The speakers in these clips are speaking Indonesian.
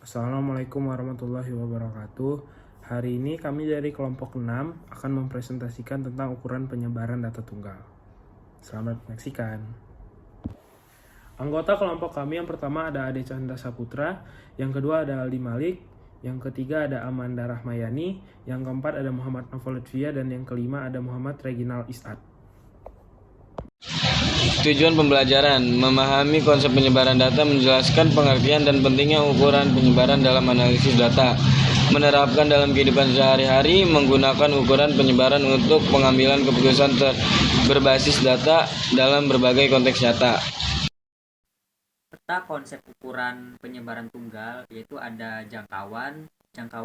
Assalamualaikum warahmatullahi wabarakatuh. Hari ini kami dari kelompok 6 akan mempresentasikan tentang ukuran penyebaran data tunggal. Selamat menyaksikan. Anggota kelompok kami yang pertama ada Ade Chandra Saputra, yang kedua ada Aldi Malik, yang ketiga ada Amanda Rahmayani, yang keempat ada Muhammad Novel Lutfia, dan yang kelima ada Muhammad Reginal Isad. Tujuan pembelajaran: memahami konsep penyebaran data, menjelaskan pengertian dan pentingnya ukuran penyebaran dalam analisis data, menerapkan dalam kehidupan sehari-hari, menggunakan ukuran penyebaran untuk pengambilan keputusan berbasis data dalam berbagai konteks nyata. Serta konsep ukuran penyebaran tunggal, yaitu ada jangkauan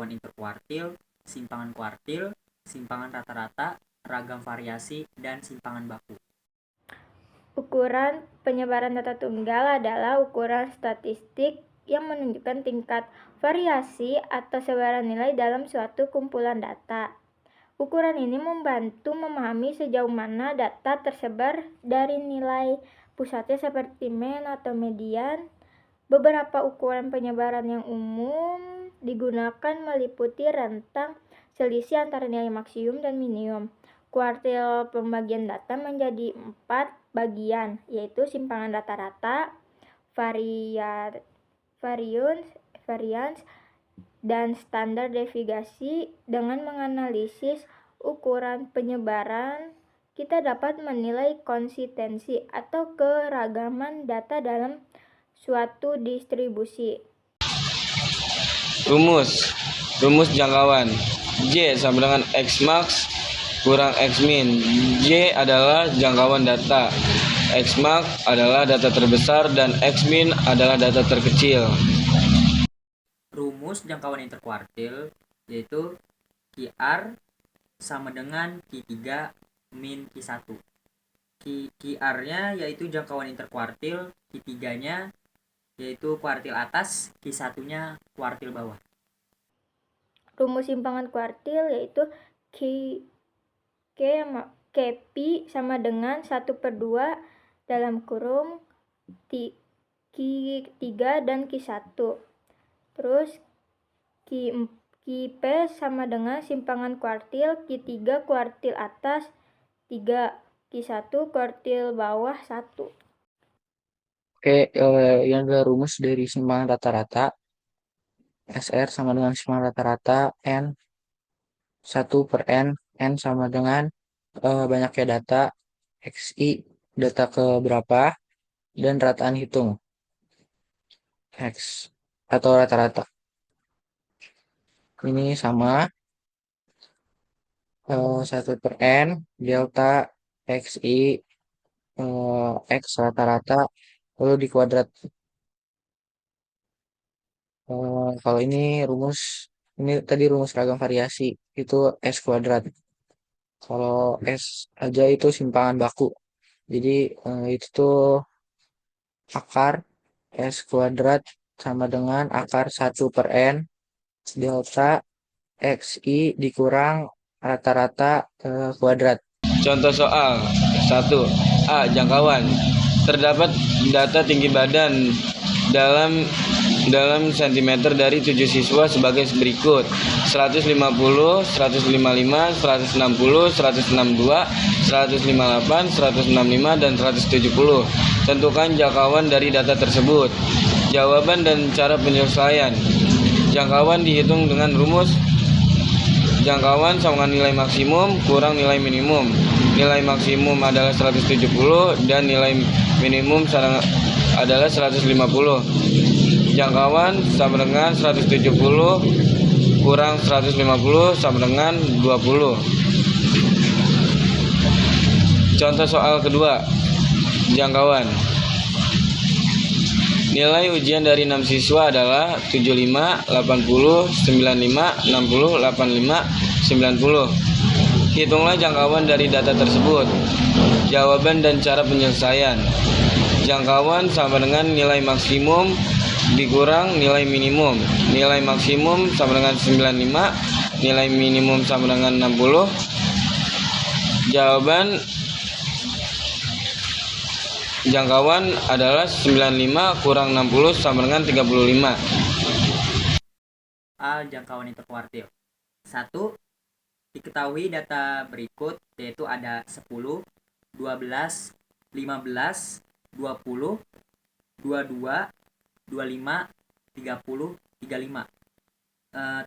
interkuartil, simpangan kuartil, simpangan rata-rata, ragam variasi, dan simpangan baku. Ukuran penyebaran data tunggal adalah ukuran statistik yang menunjukkan tingkat variasi atau sebaran nilai dalam suatu kumpulan data. Ukuran ini membantu memahami sejauh mana data tersebar dari nilai pusatnya seperti mean atau median. Beberapa ukuran penyebaran yang umum digunakan meliputi rentang selisih antara nilai maksimum dan minimum. Kuartil pembagian data menjadi 4 bagian, yaitu simpangan rata-rata, variance, dan standar deviasi. Dengan menganalisis ukuran penyebaran, kita dapat menilai konsistensi atau keragaman data dalam suatu distribusi. Rumus jangkauan: J sama dengan X max kurang X min. J adalah jangkauan data, X max adalah data terbesar, dan X min adalah data terkecil. Rumus jangkauan interkuartil yaitu QR sama dengan Q3 min Q1. QR-nya yaitu jangkauan interkuartil, Q3-nya yaitu kuartil atas, Q1-nya kuartil bawah. Rumus simpangan kuartil yaitu Kp sama dengan 1/2 dalam kurung Q3 dan Q1. Terus Qp sama dengan simpangan kuartil Q3 kuartil atas 3, Q1 kuartil bawah 1. Oke, ini adalah rumus dari simpangan rata-rata. SR sama dengan simpangan rata-rata N 1/N. N sama dengan banyaknya data, XI data ke berapa, dan rataan hitung X atau rata-rata. Ini sama 1/N delta XI X rata-rata lalu dikuadrat. Kalau ini tadi rumus ragam variasi itu S kuadrat. Kalau S aja itu simpangan baku. Jadi itu tuh akar S kuadrat sama dengan akar 1/N delta XI dikurang rata-rata kuadrat. Contoh soal 1. A. Jangkauan. Terdapat data tinggi badan dalam cm dari 7 siswa sebagai berikut: 150, 155, 160, 162, 158, 165, dan 170. Tentukan jangkauan dari data tersebut. Jawaban dan cara penyelesaian. Jangkauan dihitung dengan rumus jangkauan sama dengan nilai maksimum kurang nilai minimum. Nilai maksimum adalah 170 dan nilai minimum adalah 150. Jangkauan sama dengan 170 kurang 150 sama dengan 20. Contoh soal kedua, jangkauan. Nilai ujian dari 6 siswa adalah 75, 80, 95, 60, 85, 90. Hitunglah jangkauan dari data tersebut. Jawaban dan cara penyelesaian. Jangkauan sama dengan nilai maksimum dikurang nilai minimum. Nilai maksimum sama dengan 95, nilai minimum sama dengan 60. Jawaban jangkauan adalah 95 kurang 60 sama dengan 35. soal jangkauan interkuartil. 1. Diketahui data berikut, yaitu ada 10, 12, 15, 20, 22, 25, 30, 35.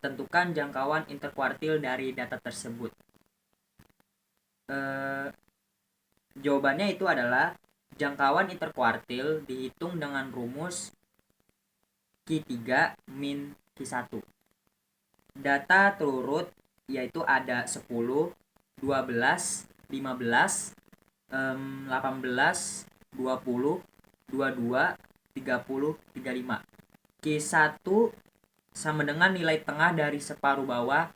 Tentukan jangkauan interkuartil dari data tersebut. Jawabannya itu adalah jangkauan interkuartil dihitung dengan rumus Q3 min Q1. Data terurut yaitu ada 10, 12, 15, 18, 20, 22, 30, 35. Q1 sama dengan nilai tengah dari separuh bawah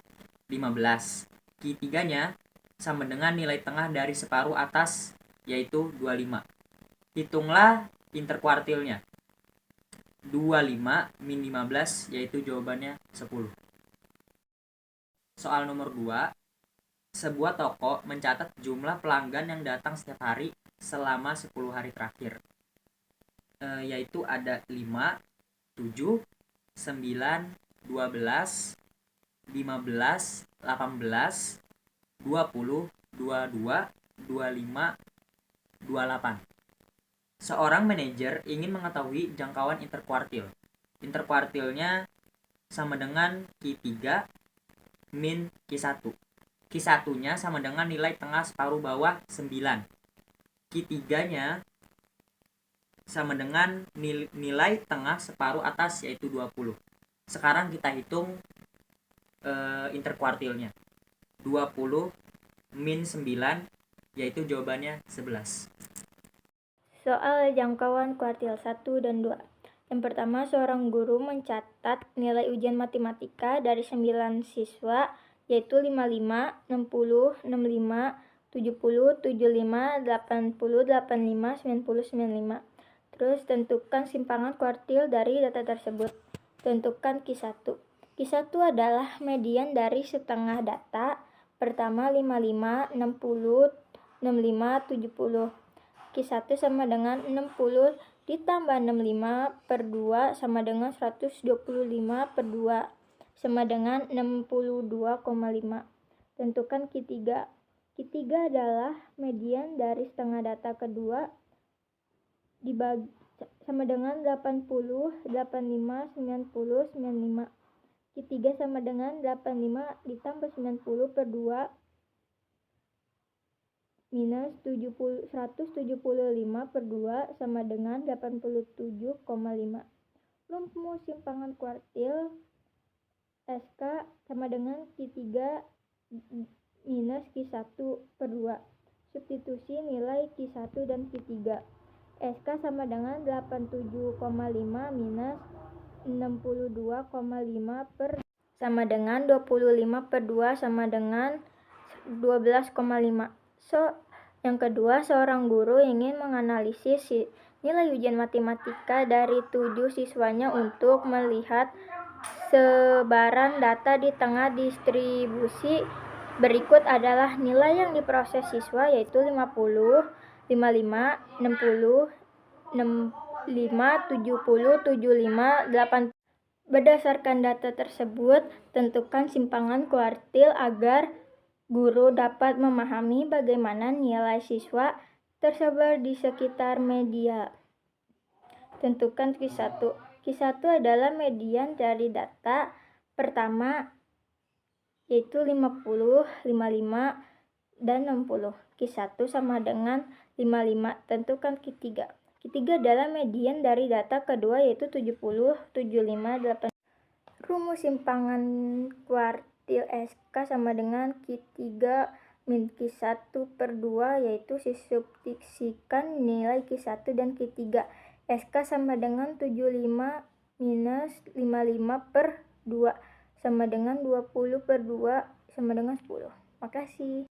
15. Q3-nya sama dengan nilai tengah dari separuh atas yaitu 25. Hitunglah interkuartilnya. 25 min 15 yaitu jawabannya 10. Soal nomor 2. Sebuah toko mencatat jumlah pelanggan yang datang setiap hari selama 10 hari terakhir. Yaitu ada 5, 7, 9, 12, 15, 18, 20, 22, 25, 28. Seorang manajer ingin mengetahui jangkauan interkuartil. Interkuartilnya sama dengan Q3 min Q1. Q1-nya sama dengan nilai tengah separuh bawah 9. Q3-nya sama dengan nilai tengah separuh atas yaitu 20. Sekarang kita hitung interkuartilnya. 20 min 9 yaitu jawabannya 11. Soal jangkauan kuartil 1 dan 2. Yang pertama, seorang guru mencatat nilai ujian matematika dari 9 siswa yaitu 55, 60, 65, 70, 75, 80, 85, 90, 95. Terus tentukan simpangan kuartil dari data tersebut. Tentukan Q1. Q1 adalah median dari setengah data. Pertama 55, 60, 65, 70. Q1 sama dengan 60 ditambah 65 per 2 sama dengan 125 per 2 sama dengan 62,5. Tentukan Q3. Q3 adalah median dari setengah data kedua dibagi sama dengan 80, 85, 90, 95. Q3 sama dengan 85 ditambah 90 per 2 minus 175 per 2 sama dengan 87,5. Rumus simpangan kuartil SK sama dengan Q3 minus Q1 per 2. Substitusi nilai Q1 dan Q3. SK sama dengan 87,5 minus 62,5 per sama dengan 25 per 2 sama dengan 12,5. Yang kedua, seorang guru ingin menganalisis nilai ujian matematika dari 7 siswanya untuk melihat sebaran data di tengah distribusi. Berikut adalah nilai yang diproses siswa yaitu 50, 55, 60, 65, 70, 75, 80. Berdasarkan data tersebut, tentukan simpangan kuartil agar guru dapat memahami bagaimana nilai siswa tersebar di sekitar media. Tentukan Q1. Q1 adalah median dari data pertama yaitu 50, 55, dan 60. Q1 sama dengan 55. Tentukan Q3. Q3 adalah median dari data kedua yaitu 70, 75, 80. Rumus simpangan kuartil SK sama dengan Q3 min Q1 per 2 yaitu disubstitusikan nilai Q1 dan Q3. SK sama dengan 75 minus 55 per 2 sama dengan 20 per 2 sama dengan 10. Makasih.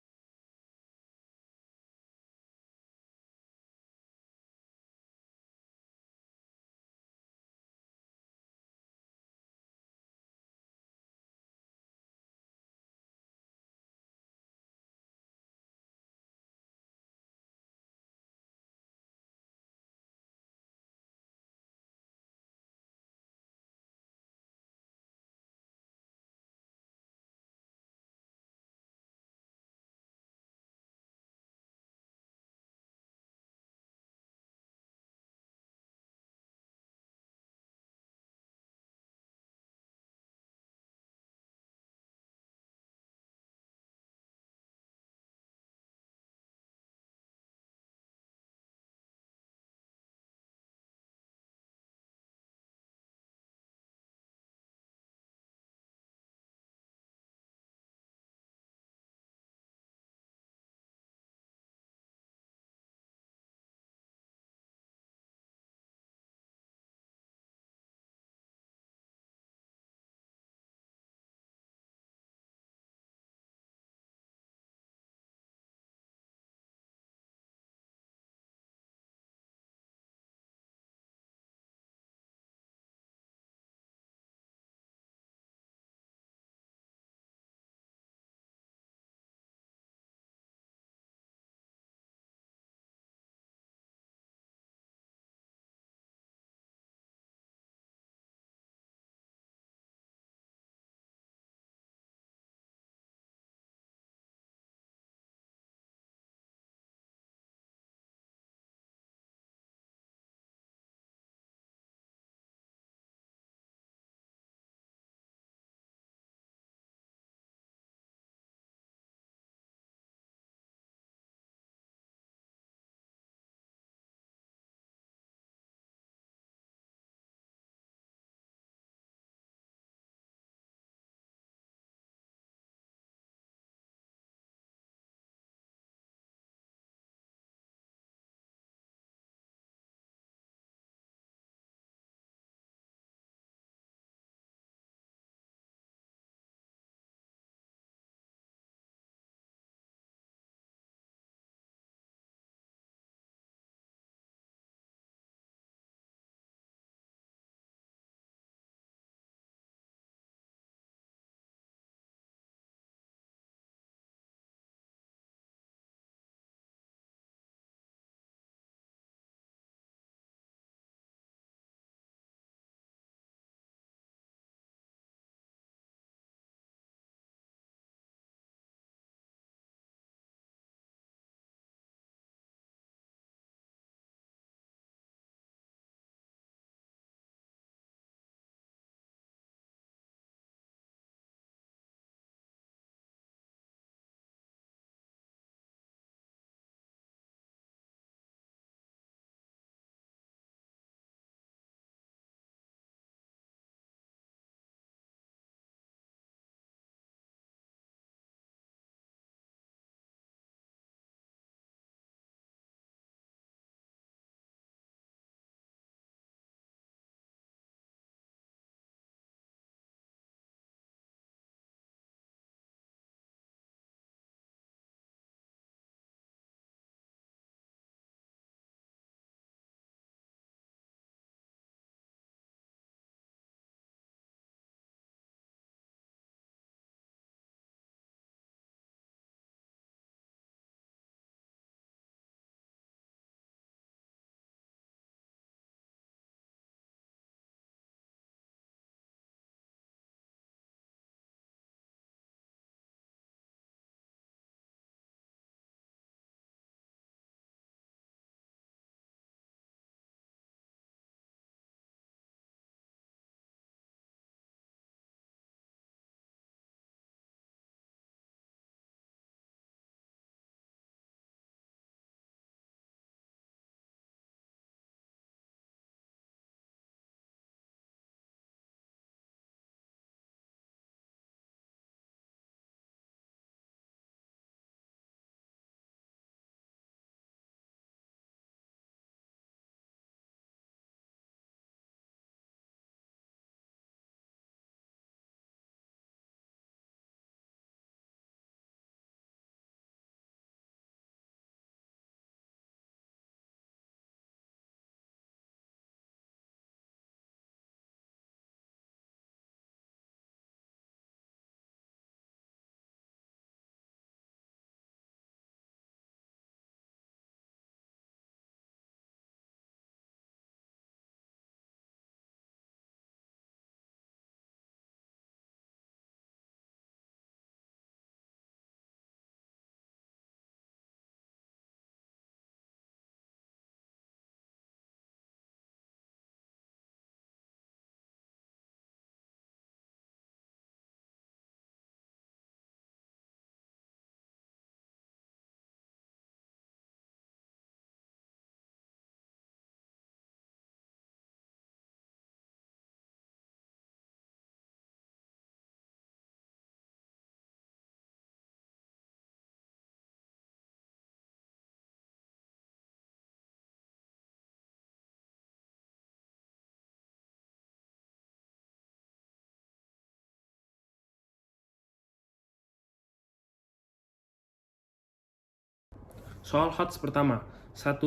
Soal HOTS pertama. 1.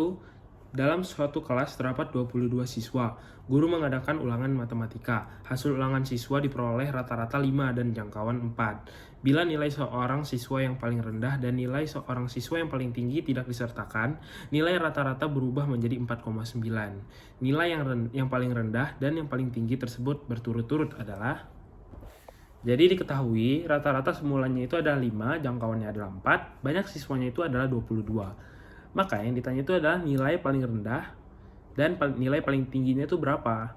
Dalam suatu kelas terdapat 22 siswa. Guru mengadakan ulangan matematika. Hasil ulangan siswa diperoleh rata-rata 5 dan jangkauan 4. Bila nilai seorang siswa yang paling rendah dan nilai seorang siswa yang paling tinggi tidak disertakan, nilai rata-rata berubah menjadi 4,9. Nilai yang paling rendah dan yang paling tinggi tersebut berturut-turut adalah. Jadi diketahui rata-rata semulanya itu adalah 5, jangkauannya adalah 4, banyak siswanya itu adalah 22. Maka yang ditanya itu adalah nilai paling rendah dan nilai paling tingginya itu berapa.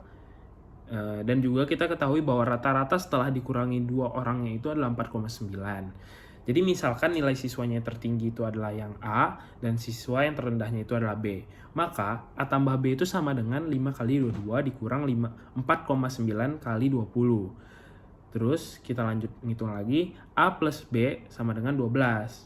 Dan juga kita ketahui bahwa rata-rata setelah dikurangi 2 orangnya itu adalah 4,9. Jadi misalkan nilai siswanya yang tertinggi itu adalah yang A dan siswa yang terendahnya itu adalah B. Maka A tambah B itu sama dengan 5 kali 22 dikurang 4,9 kali 20. Terus kita lanjut ngitung lagi, A plus B sama dengan 12.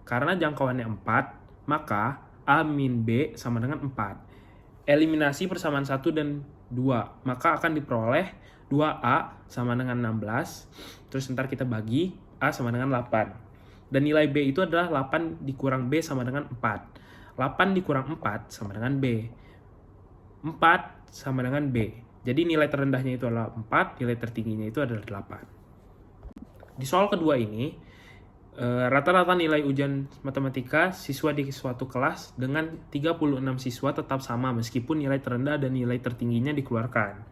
Karena jangkauannya 4, maka A min B sama dengan 4. Eliminasi persamaan 1 dan 2, maka akan diperoleh 2A sama dengan 16. Terus ntar kita bagi, A sama dengan 8. Dan nilai B itu adalah 8 dikurang B sama dengan 4. 8 dikurang 4 sama dengan B. 4 sama dengan B. Jadi nilai terendahnya itu adalah 4, nilai tertingginya itu adalah 8. Di soal kedua ini, rata-rata nilai ujian matematika siswa di suatu kelas dengan 36 siswa tetap sama meskipun nilai terendah dan nilai tertingginya dikeluarkan.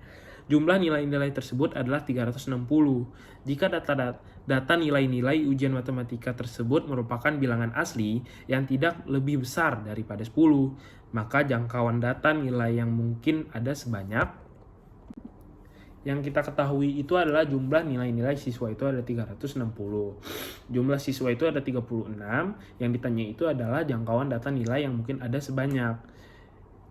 Jumlah nilai-nilai tersebut adalah 360. Jika data nilai-nilai ujian matematika tersebut merupakan bilangan asli yang tidak lebih besar daripada 10, maka jangkauan data nilai yang mungkin ada sebanyak. Yang kita ketahui itu adalah jumlah nilai-nilai siswa itu ada 360. Jumlah siswa itu ada 36, yang ditanya itu adalah jangkauan data nilai yang mungkin ada sebanyak.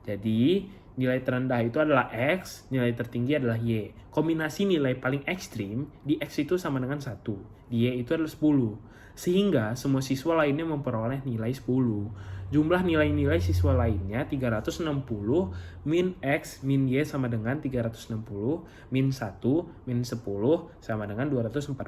Jadi, nilai terendah itu adalah X, nilai tertinggi adalah Y. Kombinasi nilai paling ekstrim di X itu sama dengan 1, di Y itu adalah 10. Sehingga semua siswa lainnya memperoleh nilai 10. Jumlah nilai-nilai siswa lainnya 360 min X min Y sama dengan 360 min 1 min 10 sama dengan 249.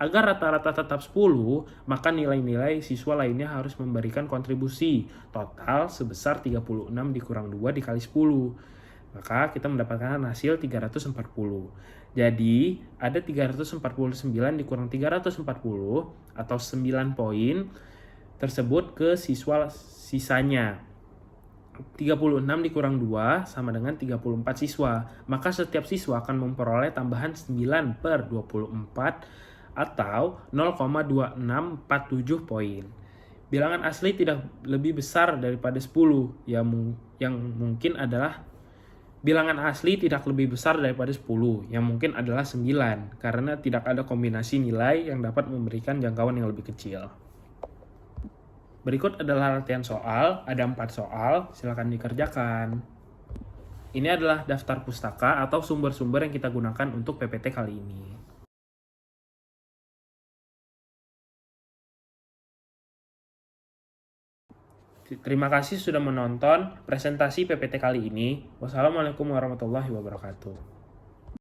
Agar rata-rata tetap 10, maka nilai-nilai siswa lainnya harus memberikan kontribusi total sebesar 36 dikurang 2 dikali 10. Maka kita mendapatkan hasil 340. Jadi ada 349 dikurang 340 atau 9 poin tersebut ke siswa sisanya. 36 dikurang 2 sama dengan 34 siswa. Maka setiap siswa akan memperoleh tambahan 9 per 24 atau 0,2647 poin. Bilangan asli tidak lebih besar daripada 10, yang mungkin adalah bilangan asli tidak lebih besar daripada 10, yang mungkin adalah 9, karena tidak ada kombinasi nilai yang dapat memberikan jangkauan yang lebih kecil. Berikut adalah latihan soal, ada 4 soal, silakan dikerjakan. Ini adalah daftar pustaka atau sumber-sumber yang kita gunakan untuk PPT kali ini. Terima kasih sudah menonton presentasi PPT kali ini. Wassalamualaikum warahmatullahi wabarakatuh.